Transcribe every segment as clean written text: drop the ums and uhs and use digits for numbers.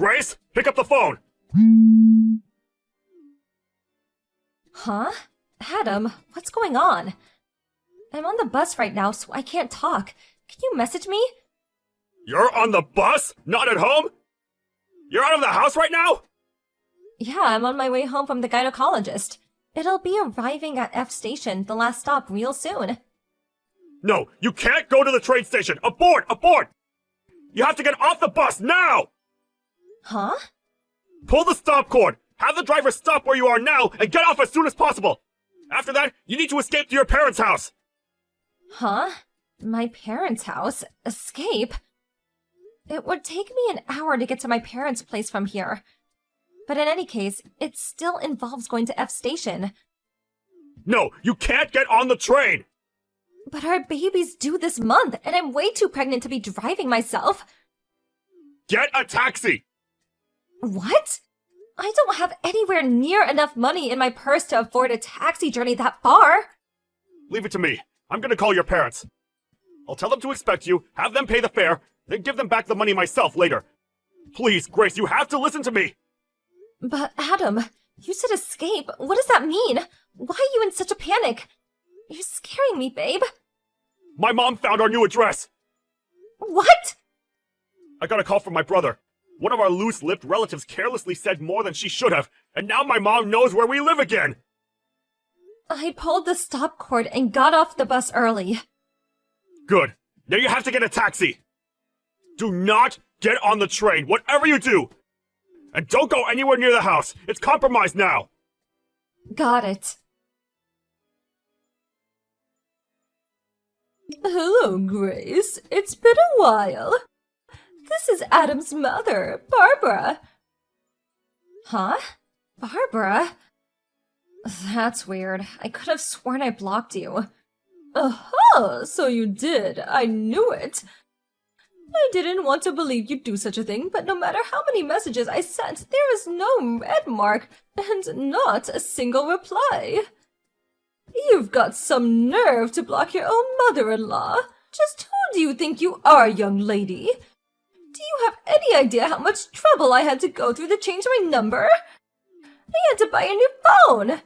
Grace, pick up the phone! Huh? Adam, what's going on? I'm on the bus right now, so I can't talk. Can you message me? You're on the bus? Not at home? You're out of the house right now? Yeah, I'm on my way home from the gynecologist. It'll be arriving at F Station, the last stop, real soon. No, you can't go to the train station! Abort! Abort! You have to get off the bus now! Huh? Pull the stop cord! Have the driver stop where you are now and get off as soon as possible! After that, you need to escape to your parents' house! Huh? My parents' house? Escape? It would take me an hour to get to my parents' place from here. But in any case, it still involves going to F Station. No, you can't get on the train! But our baby's due this month, and I'm way too pregnant to be driving myself. Get a taxi! What? I don't have anywhere near enough money in my purse to afford a taxi journey that far. Leave it to me. I'm gonna call your parents. I'll tell them to expect you, have them pay the fare, then give them back the money myself later. Please, Grace, you have to listen to me! But Adam, you said escape. What does that mean? Why are you in such a panic? You're scaring me, babe. My mom found our new address! What? I got a call from my brother. One of our loose-lipped relatives carelessly said more than she should have, and now my mom knows where we live again! I pulled the stop cord and got off the bus early. Good. Now you have to get a taxi! Do not get on the train, whatever you do! And don't go anywhere near the house! It's compromised now! Got it. Hello, Grace. It's been a while. This is Adam's mother, Barbara. Huh? Barbara? That's weird. I could have sworn I blocked you. Aha! So you did. I knew it. I didn't want to believe you'd do such a thing, but no matter how many messages I sent, there is no red mark and not a single reply. You've got some nerve to block your own mother-in-law. Just who do you think you are, young lady? Do you have any idea how much trouble I had to go through to change my number? I had to buy a new phone.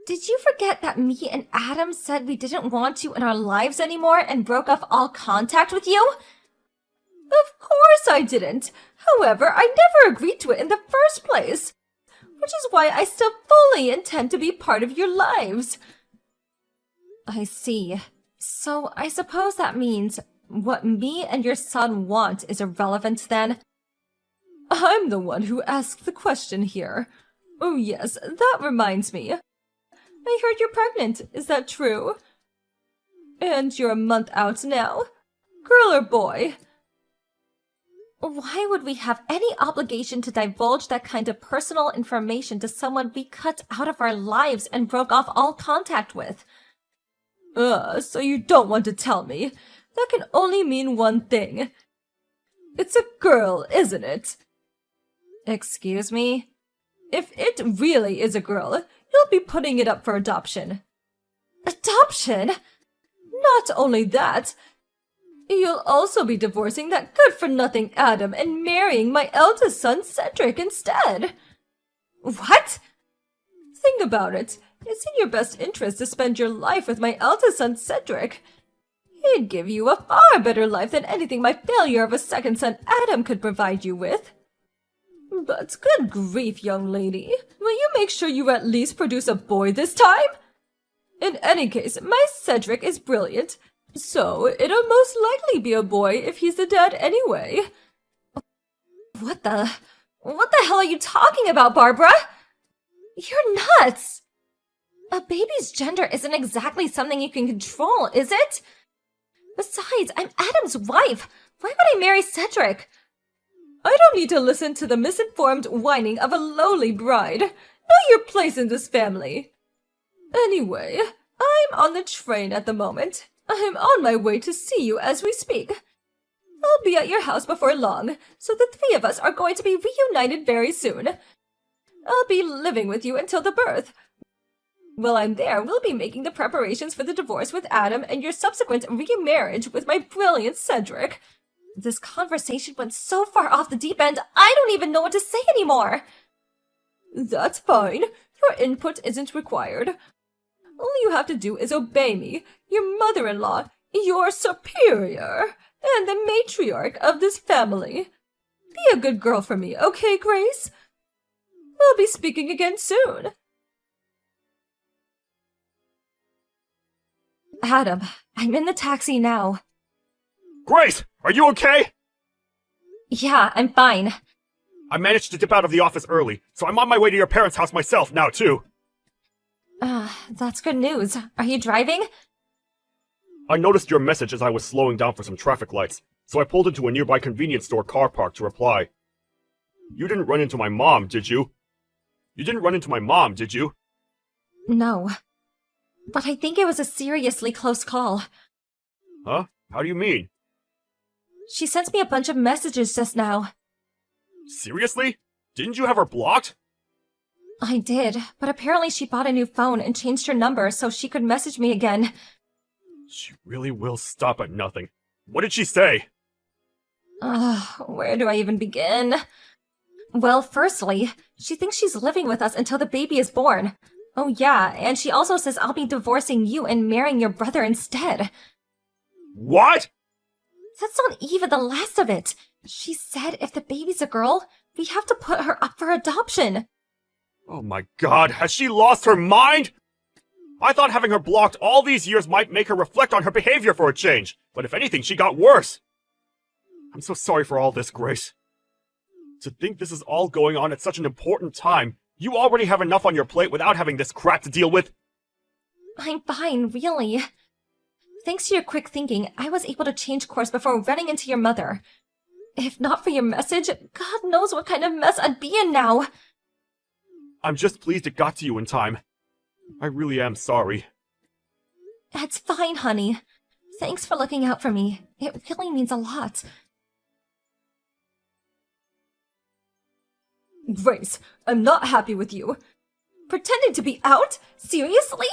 Did you forget that me and Adam said we didn't want you in our lives anymore and broke off all contact with you? Of course I didn't. However, I never agreed to it in the first place, which is why I still fully intend to be part of your lives. I see. So I suppose that means what me and your son want is irrelevant then? I'm the one who asked the question here. Oh yes, that reminds me. I heard you're pregnant, is that true? And you're a month out now? Girl or boy? Why would we have any obligation to divulge that kind of personal information to someone we cut out of our lives and broke off all contact with? So you don't want to tell me. That can only mean one thing. It's a girl, isn't it? Excuse me? If it really is a girl, you'll be putting it up for adoption. Adoption? Not only that, you'll also be divorcing that good-for-nothing Adam and marrying my eldest son, Cedric, instead. What? Think about it. It's in your best interest to spend your life with my eldest son, Cedric. He'd give you a far better life than anything my failure of a second son, Adam, could provide you with. But good grief, young lady. Will you make sure you at least produce a boy this time? In any case, my Cedric is brilliant, so it'll most likely be a boy if he's the dad anyway. What the hell are you talking about, Barbara? You're nuts! A baby's gender isn't exactly something you can control, is it? Besides, I'm Adam's wife. Why would I marry Cedric? I don't need to listen to the misinformed whining of a lowly bride. Know your place in this family. Anyway, I'm on the train at the moment. I'm on my way to see you as we speak. I'll be at your house before long, so the three of us are going to be reunited very soon. I'll be living with you until the birth. While I'm there, we'll be making the preparations for the divorce with Adam and your subsequent remarriage with my brilliant Cedric. This conversation went so far off the deep end, I don't even know what to say anymore. That's fine. Your input isn't required. All you have to do is obey me, your mother-in-law, your superior, and the matriarch of this family. Be a good girl for me, okay, Grace? We'll be speaking again soon. Adam, I'm in the taxi now. Grace, are you okay? Yeah, I'm fine. I managed to dip out of the office early, so I'm on my way to your parents' house myself now, too. That's good news. Are you driving? I noticed your message as I was slowing down for some traffic lights, so I pulled into a nearby convenience store car park to reply. You didn't run into my mom, did you? You didn't run into my mom, did you? No. But I think it was a seriously close call. Huh? How do you mean? She sent me a bunch of messages just now. Seriously? Didn't you have her blocked? I did, but apparently she bought a new phone and changed her number so she could message me again. She really will stop at nothing. What did she say? Where do I even begin? Well, firstly, she thinks she's living with us until the baby is born. Oh yeah, and she also says I'll be divorcing you and marrying your brother instead. What? That's not even the last of it. She said if the baby's a girl, we have to put her up for adoption. Oh my god, has she lost her mind? I thought having her blocked all these years might make her reflect on her behavior for a change, but if anything, she got worse. I'm so sorry for all this, Grace. To think this is all going on at such an important time, you already have enough on your plate without having this crap to deal with. I'm fine, really. Thanks to your quick thinking, I was able to change course before running into your mother. If not for your message, God knows what kind of mess I'd be in now. I'm just pleased it got to you in time. I really am sorry. It's fine, honey. Thanks for looking out for me. It really means a lot. Grace, I'm not happy with you. Pretending to be out? Seriously?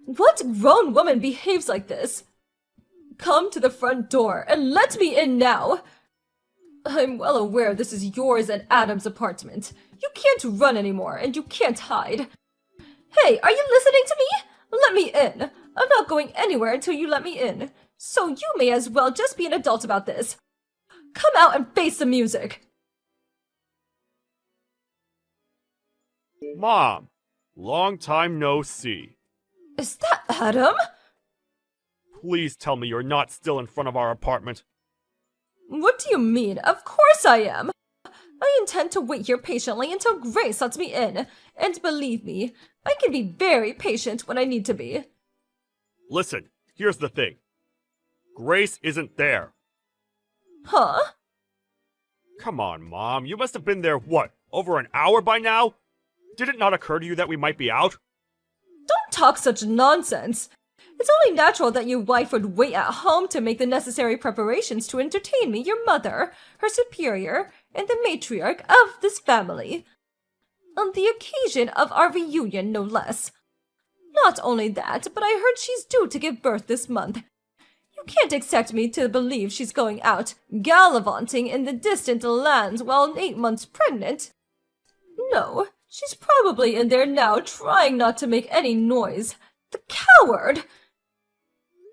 What grown woman behaves like this? Come to the front door and let me in now. I'm well aware this is yours and Adam's apartment. You can't run anymore, and you can't hide. Hey, are you listening to me? Let me in. I'm not going anywhere until you let me in. So you may as well just be an adult about this. Come out and face the music. Mom, long time no see. Is that Adam? Please tell me you're not still in front of our apartment. What do you mean? Of course I am. I intend to wait here patiently until Grace lets me in. And believe me, I can be very patient when I need to be. Listen, here's the thing. Grace isn't there. Huh? Come on, Mom. You must have been there, what, over an hour by now? Did it not occur to you that we might be out? Don't talk such nonsense. It's only natural that your wife would wait at home to make the necessary preparations to entertain me, your mother, her superior, and the matriarch of this family. On the occasion of our reunion, no less. Not only that, but I heard she's due to give birth this month. You can't expect me to believe she's going out, gallivanting in the distant lands while 8 months pregnant. No, she's probably in there now trying not to make any noise. The coward!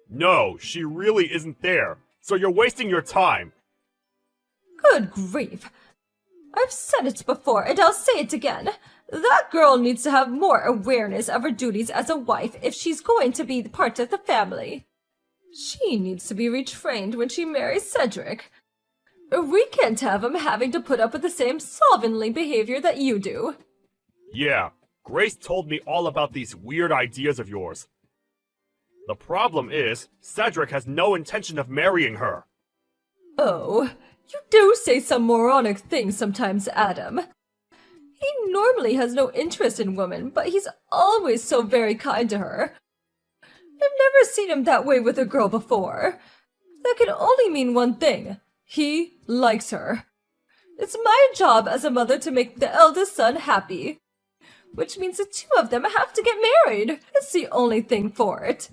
No, she really isn't there. So you're wasting your time. Good grief. I've said it before, and I'll say it again. That girl needs to have more awareness of her duties as a wife if she's going to be part of the family. She needs to be retrained when she marries Cedric. We can't have him having to put up with the same slovenly behavior that you do. Yeah, Grace told me all about these weird ideas of yours. The problem is, Cedric has no intention of marrying her. Oh, you do say some moronic things sometimes, Adam. He normally has no interest in women, but he's always so very kind to her. I've never seen him that way with a girl before. That can only mean one thing. He likes her. It's my job as a mother to make the eldest son happy. Which means the two of them have to get married. It's the only thing for it.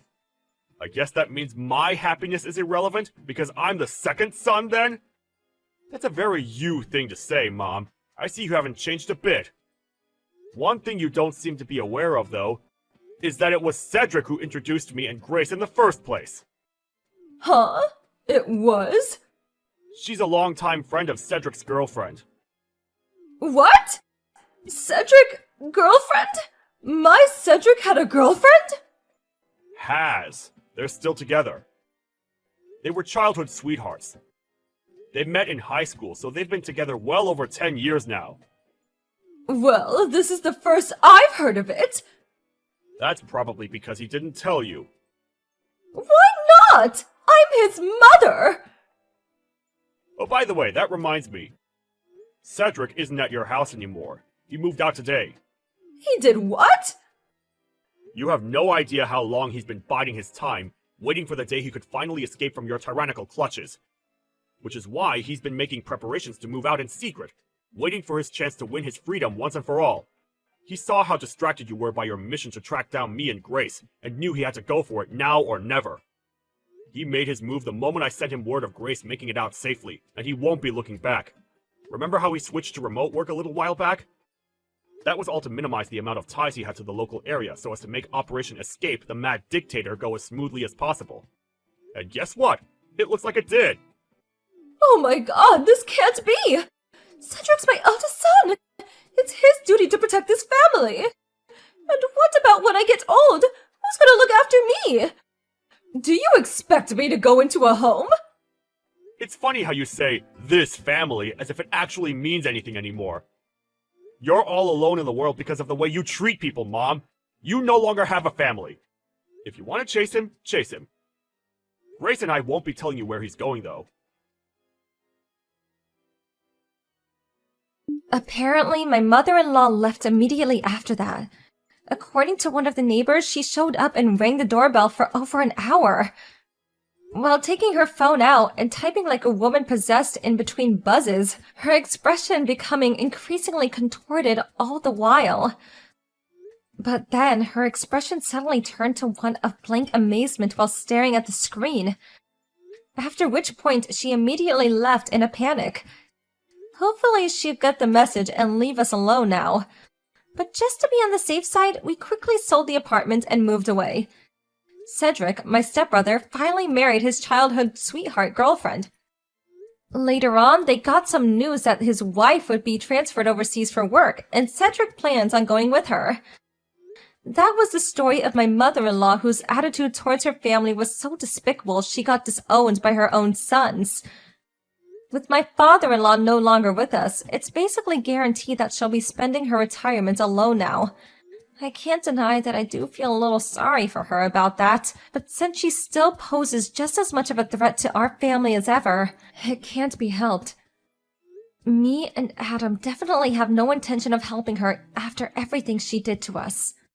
I guess that means my happiness is irrelevant because I'm the second son then? That's a very you thing to say, Mom. I see you haven't changed a bit. One thing you don't seem to be aware of, though, is that it was Cedric who introduced me and Grace in the first place. Huh? It was? She's a longtime friend of Cedric's girlfriend. What? Cedric? Girlfriend? My Cedric had a girlfriend? Has. They're still together. They were childhood sweethearts. They met in high school, so they've been together well over 10 years now. Well, this is the first I've heard of it. That's probably because he didn't tell you. Why not? I'm his mother! Oh, by the way, that reminds me. Cedric isn't at your house anymore. He moved out today. He did what? You have no idea how long he's been biding his time, waiting for the day he could finally escape from your tyrannical clutches. Which is why he's been making preparations to move out in secret, waiting for his chance to win his freedom once and for all. He saw how distracted you were by your mission to track down me and Grace, and knew he had to go for it now or never. He made his move the moment I sent him word of Grace making it out safely, and he won't be looking back. Remember how he switched to remote work a little while back? That was all to minimize the amount of ties he had to the local area so as to make Operation Escape the Mad Dictator go as smoothly as possible. And guess what? It looks like it did! Oh my god, this can't be! Cedric's my eldest son! It's his duty to protect this family! And what about when I get old? Who's gonna look after me? Do you expect me to go into a home? It's funny how you say, this family, as if it actually means anything anymore. You're all alone in the world because of the way you treat people, Mom. You no longer have a family. If you want to chase him, chase him. Grace and I won't be telling you where he's going, though. Apparently, my mother-in-law left immediately after that. According to one of the neighbors, she showed up and rang the doorbell for over an hour. While taking her phone out and typing like a woman possessed in between buzzes, her expression becoming increasingly contorted all the while. But then, her expression suddenly turned to one of blank amazement while staring at the screen. After which point, she immediately left in a panic. Hopefully she'd get the message and leave us alone now. But just to be on the safe side, we quickly sold the apartment and moved away. Cedric, my stepbrother, finally married his childhood sweetheart girlfriend. Later on, they got some news that his wife would be transferred overseas for work, and Cedric plans on going with her. That was the story of my mother-in-law, whose attitude towards her family was so despicable she got disowned by her own sons. With my father-in-law no longer with us, it's basically guaranteed that she'll be spending her retirement alone now. I can't deny that I do feel a little sorry for her about that, but since she still poses just as much of a threat to our family as ever, it can't be helped. Me and Adam definitely have no intention of helping her after everything she did to us.